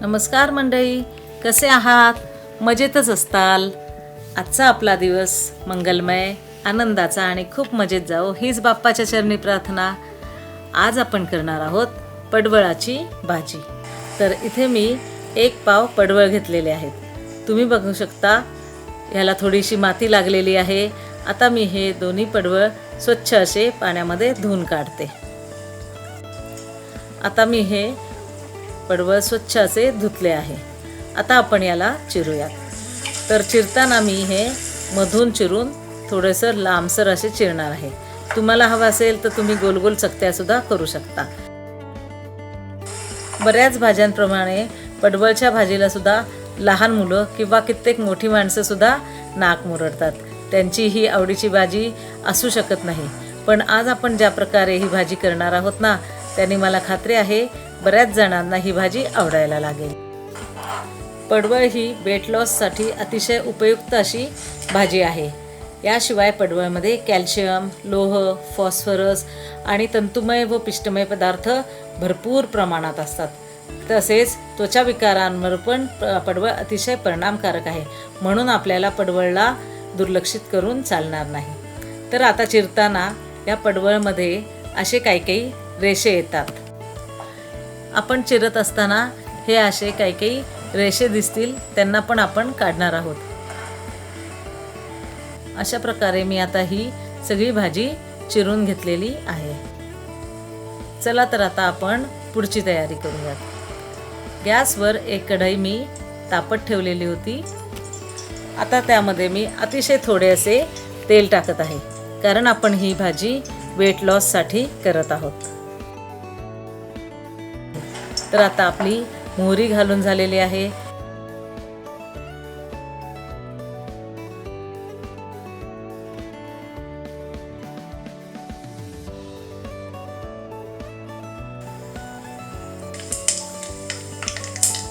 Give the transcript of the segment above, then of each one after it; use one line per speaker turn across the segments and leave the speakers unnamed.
नमस्कार मंडळी, कसे आहात? मजेतच असताल. आजचा आपला दिवस मंगलमय, आनंदाचा आणि खूप मजेत जाओ हीच बाप्पाच्या चरणी प्रार्थना. आज आपण करणार आहोत पडवळाची भाजी. तर इथे मी 1 पाव पडवळ घेतलेले आहेत. तुम्ही बघू शकता ह्याला थोडीशी माती लागलेली आहे. आता मी हे दोन्ही पडवळ स्वच्छ असे पाण्यामध्ये धुवून काढते. आता मी हे पडवळ स्वच्छ असे धुतले आहे. आता आपण याला चिरूयात. तर चिरताना मी हे मधून चिरून थोडंसं लांबसर असे चिरणार आहे. तुम्हाला हवं असेल तर तुम्ही गोल गोल चकत्यासुद्धा करू शकता. बऱ्याच भाज्यांप्रमाणे पडवळच्या भाजीला सुद्धा लहान मुलं किंवा कित्येक मोठी माणसंसुद्धा नाक मुरडतात. त्यांची ही आवडीची भाजी असू शकत नाही. पण आज आपण ज्या प्रकारे ही भाजी करणार आहोत ना, त्याने मला खात्री आहे बऱ्याच जणांना ही भाजी आवडायला लागेल. पडवळ ही वेट लॉससाठी अतिशय उपयुक्त अशी भाजी आहे. याशिवाय पडवळमध्ये कॅल्शियम, लोह, फॉस्फरस आणि तंतुमय व पिष्टमय पदार्थ भरपूर प्रमाणात असतात. तसेच त्वचा विकारांवर पण पडवळ अतिशय परिणामकारक आहे. म्हणून आपल्याला पडवळला दुर्लक्षित करून चालणार नाही. तर आता चिरताना या पडवळमध्ये असे काही रेषे येतात. आपण चिरत असताना हे असे काही रेषे दिसतील, त्यांना पण आपण काढणार आहोत. अशा प्रकारे मी आता ही सगळी भाजी चिरून घेतलेली आहे. चला तर आता आपण पुढची तयारी करूयात. गॅसवर एक कढई मी तापत ठेवलेली होती. आता त्यामध्ये मी अतिशय थोडे असे तेल टाकत आहे, कारण आपण ही भाजी वेट लॉससाठी करत आहोत. तर आता आपली मोहरी घालून झालेली आहे.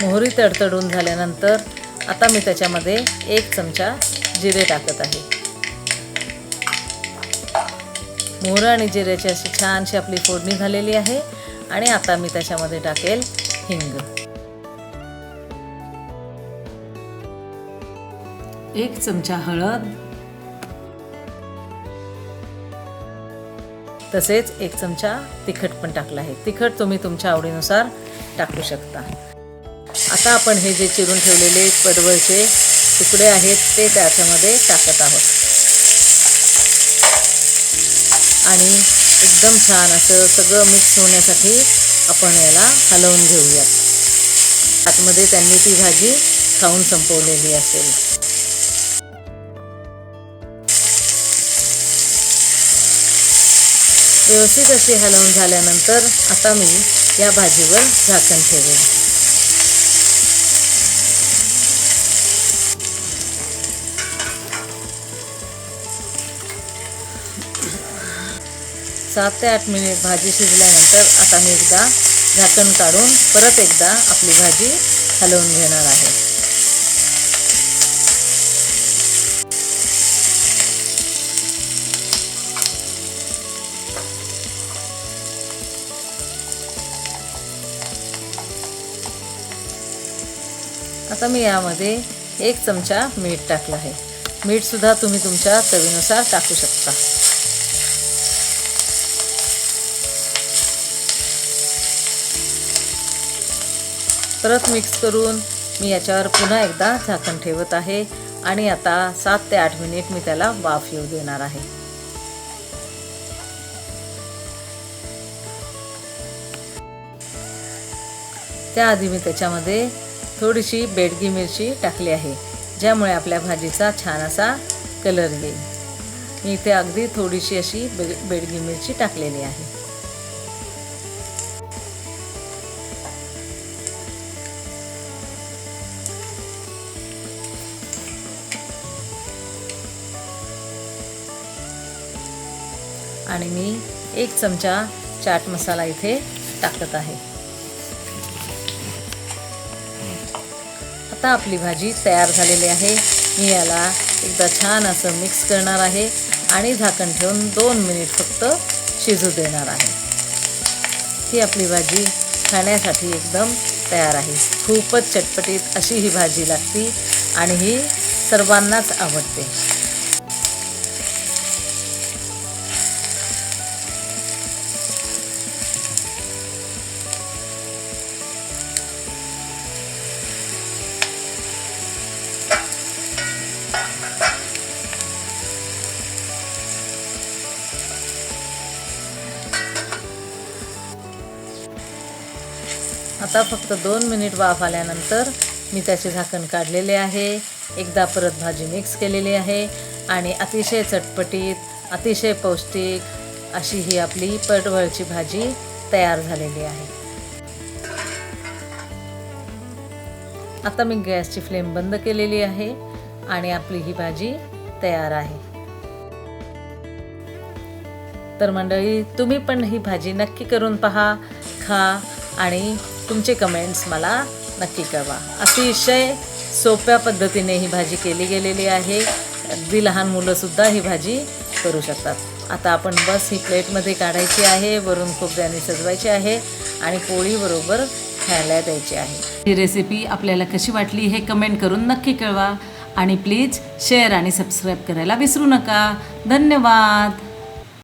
मोहरी तडतडून झाल्यानंतर आता मी त्याच्यामध्ये 1 चमचा जिरे टाकत आहे. मोहरी आणि जिऱ्याची अशी छानशी आपली फोडणी झालेली आहे. आणि आता मी त्याच्यामध्ये टाकेल हिंग. 1 चमचा हळद, तसेच 1 चमचा तिखट पण टाकला आहे. तिखट तुम्ही तुमच्या आवडीनुसार टाकू शकता. आता आपण हे जे चिरून ठेवलेले पडवळचे तुकडे आहेत ते त्याच्यामध्ये टाकत आहोत आणि एकदम छान असं सगळं मिक्स होण्यासाठी आपण याला हलवून घेऊयात. आतमध्ये त्यांनी ती भाजी खाऊन संपवलेली असेल. व्यवस्थित अशी हलवून झाल्यानंतर आता मी या भाजीवर झाकण ठेवेन. सात ते 8 मिनिट भाजी शिजल्यानंतर आता मी एकदा झाकण काढून परत एकदा आपली भाजी हलवून घेणार आहे. आता मी यामध्ये 1 चमचा मीठ टाकलं आहे. मीठसुद्धा तुम्ही तुमच्या चवीनुसार टाकू शकता. परत मिक्स करून मी याच्यावर पुन्हा एकदा झाकण ठेवत आहे आणि आता 7 ते 8 मिनिट मी त्याला वाफ येऊ देणार आहे. त्याआधी मी त्याच्यामध्ये थोडीशी बेडगी मिरची टाकली आहे, ज्यामुळे आपल्या भाजीचा छान असा कलर येईल. मी इथे अगदी थोडीशी अशी बेडगी मिरची टाकलेली आहे. आणि मी 1 चमचा चाट मसाला इथे टाकत आहे. आता आपली भाजी तयार झालेली आहे. मी याला एकदा छान असं मिक्स करणार आहे आणि झाकण ठेवून 2 मिनिट फक्त शिजू देणार आहे. ही आपली भाजी खाण्यासाठी एकदम तयार आहे. खूपच चटपटीत अशी ही भाजी लागते आणि ही सर्वांनाच आवडते. आता फक्त 2 मिनिट वाफ आल्यानंतर मी त्याचे झाकण काढलेले आहे. एकदा परत भाजी मिक्स केलेली आहे आणि अतिशय चटपटीत, अतिशय पौष्टिक अशी ही आपली पडवळची भाजी तयार झालेली आहे. आता मी गॅसची फ्लेम बंद केलेली आहे आणि आपली ही भाजी तयार आहे. तर मंडळी, तुम्ही पण ही भाजी नक्की करून पहा, खा आणि तुमचे कमेंट्स मला नक्की कळवा. अतिशय सोप्या पद्धतीने ही भाजी केली गेलेली आहे. अगदी लहान मुलंसुद्धा ही भाजी करू शकतात. आता आपण बस ही प्लेटमध्ये काढायची आहे, वरून खोबऱ्याने सजवायची आहे आणि पोळीबरोबर खायला द्यायची आहे. ही रेसिपी आपल्याला कशी वाटली हे कमेंट करून नक्की कळवा आणि प्लीज शेअर आणि सबस्क्राईब करायला विसरू नका. धन्यवाद.